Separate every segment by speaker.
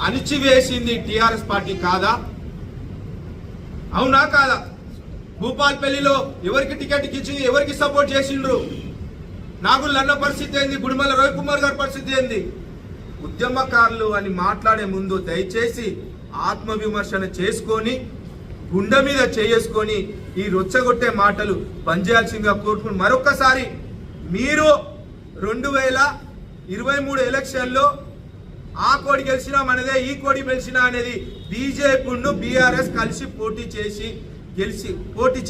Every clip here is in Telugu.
Speaker 1: అణిచివేసింది టిఆర్ఎస్ పార్టీ కాదా? అవునా కాదా? భూపాల్పల్లిలో ఎవరికి టికెట్ ఇచ్చి ఎవరికి సపోర్ట్ చేసిండ్రు? నాగుల్ అన్న పరిస్థితి ఏంది? గుడిమల్ల రవికుమార్ గారి పరిస్థితి ఏంది? ఉద్యమకారులు అని మాట్లాడే ముందు దయచేసి ఆత్మవిమర్శన చేసుకొని గుండె మీద చేసుకొని ఈ రొచ్చగొట్టే మాటలు బంద్ చేయాల్సిందిగా కోరుకుని మరొకసారి మీరు 2023 ఎలక్షన్లో ఆ కోడి గెలిచినా మనదే, ఈ కోడి గెలిచినా అనేది బీజేపీను బీఆర్ఎస్ కలిసి పోటీ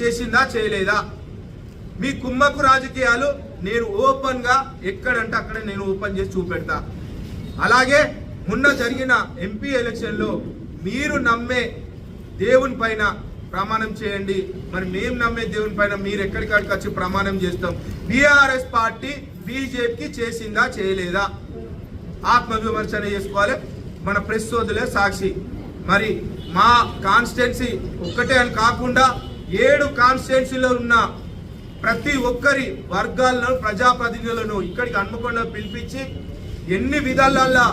Speaker 1: చేసిందా చేయలేదా? మీ కుమ్మకు రాజకీయాలు నేను ఓపెన్ గా ఎక్కడంటే అక్కడ నేను ఓపెన్ చేసి చూపెడతా. అలాగే మొన్న జరిగిన ఎంపీ ఎలక్షన్ లో మీరు నమ్మే దేవుని పైన ప్రమాణం చేయండి. మరి మేము నమ్మే దేవుని పైన మీరు ఎక్కడికాడికి వచ్చి ప్రమాణం చేస్తాం. బీఆర్ఎస్ పార్టీ బీజేపీకి చేసిందా చేయలేదా? ఆత్మవిమర్శన చేసుకోవాలి. మన ప్రెస్ సోదరులే సాక్షి. మరి మా కాన్స్టిట్యున్సీ ఒక్కటే అని కాకుండా 7 కాన్స్టిట్యున్సీలో ఉన్న ప్రతి ఒక్కరి వర్గాలను ప్రజాప్రతినిధులను ఇక్కడికి హన్మకొండ పిలిపించి ఎన్ని విధాలల్లో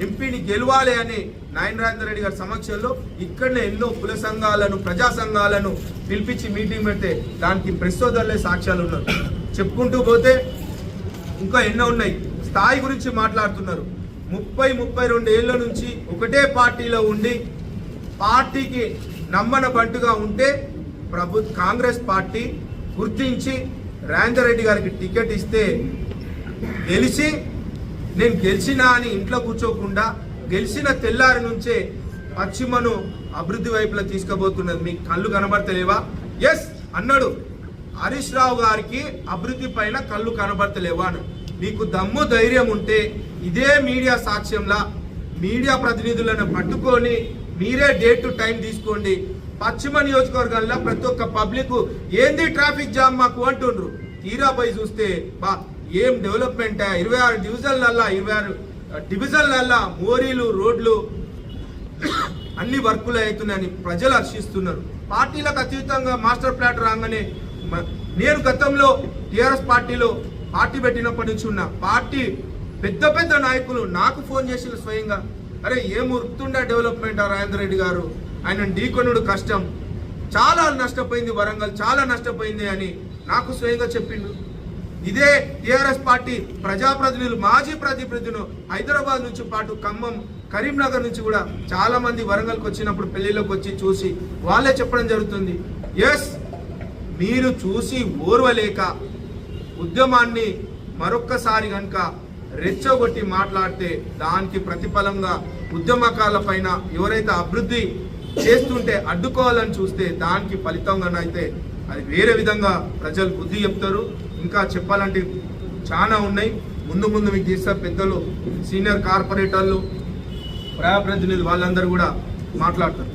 Speaker 1: ఎంపీని గెలవాలి అని నారాయణ రెడ్డి గారి సమక్షంలో ఇక్కడనే ఎన్నో కుల సంఘాలను ప్రజా సంఘాలను పిలిపించి మీటింగ్ పెడితే దానికి ప్రెస్ సోదరులే సాక్ష్యాలు ఉన్నారు. చెప్పుకుంటూ పోతే ఇంకా ఎన్నో ఉన్నాయి. స్థాయి గురించి మాట్లాడుతున్నారు. 32 ఏళ్ల నుంచి ఒకటే పార్టీలో ఉండి పార్టీకి నమ్మన బంటుగా ఉంటే కాంగ్రెస్ పార్టీ గుర్తించి రాజేందర్ రెడ్డి గారికి టికెట్ ఇస్తే గెలిచి నేను గెలిచినా అని ఇంట్లో కూర్చోకుండా గెలిచిన తెల్లారి నుంచే పశ్చిమను అభివృద్ధి వైపులో తీసుకుపోతున్నది. మీకు కళ్ళు కనబడతలేవా? ఎస్ అన్నాడు. హరీష్ రావు గారికి అభివృద్ధి పైన కళ్ళు కనబడతలేవా అని. మీకు దమ్ము ధైర్యం ఉంటే ఇదే మీడియా సాక్ష్యంలా మీడియా ప్రతినిధులను పట్టుకొని మీరే డేట్ టు టైం తీసుకోండి. పశ్చిమ నియోజకవర్గంలో ప్రతి ఒక్క పబ్లిక్ ఏంది ట్రాఫిక్ జామ్ మాకు అంటుండ్రు. తీరా పోయి చూస్తే ఏం డెవలప్మెంట్ 26 డివిజన్లల్లా మోరీలు రోడ్లు అన్ని వర్కులు అవుతున్నాయని ప్రజలు హర్షిస్తున్నారు. పార్టీలకు అతీతంగా మాస్టర్ ప్లాన్ రాగానే నేను గతంలో టీఆర్ఎస్ పార్టీలో పార్టీ పెట్టినప్పటి నుంచి ఉన్న పార్టీ పెద్ద నాయకులు నాకు ఫోన్ చేసిన స్వయంగా, అరే ఏం ఉరుకుతుండే డెవలప్మెంట్ రాజేంద్ర రెడ్డి గారు, ఆయన ఢీకొనుడు కష్టం, చాలా నష్టపోయింది వరంగల్, చాలా నష్టపోయింది అని నాకు స్వయంగా చెప్పిండు. ఇదే టీఆర్ఎస్ పార్టీ ప్రజాప్రతినిధులు మాజీ ప్రతినిధులు హైదరాబాద్ నుంచి పాటు ఖమ్మం కరీంనగర్ నుంచి కూడా చాలా మంది వరంగల్కి వచ్చినప్పుడు పెళ్లిలోకి వచ్చి చూసి వాళ్ళే చెప్పడం జరుగుతుంది. ఎస్ మీరు చూసి ఓర్వలేక ఉద్యమాన్ని మరొక్కసారి కనుక రెచ్చగొట్టి మాట్లాడితే దానికి ప్రతిఫలంగా ఉద్యమకాల పైన ఎవరైతే అభివృద్ధి చేస్తుంటే అడ్డుకోవాలని చూస్తే దానికి ఫలితంగానైతే అది వేరే విధంగా ప్రజలు బుద్ధి చెప్తారు. ఇంకా చెప్పాలంటే చాలా ఉన్నాయి. ముందు మీకు తీస్తే పెద్దలు సీనియర్ కార్పొరేటర్లు ప్రజాప్రతినిధులు వాళ్ళందరూ కూడా మాట్లాడతారు.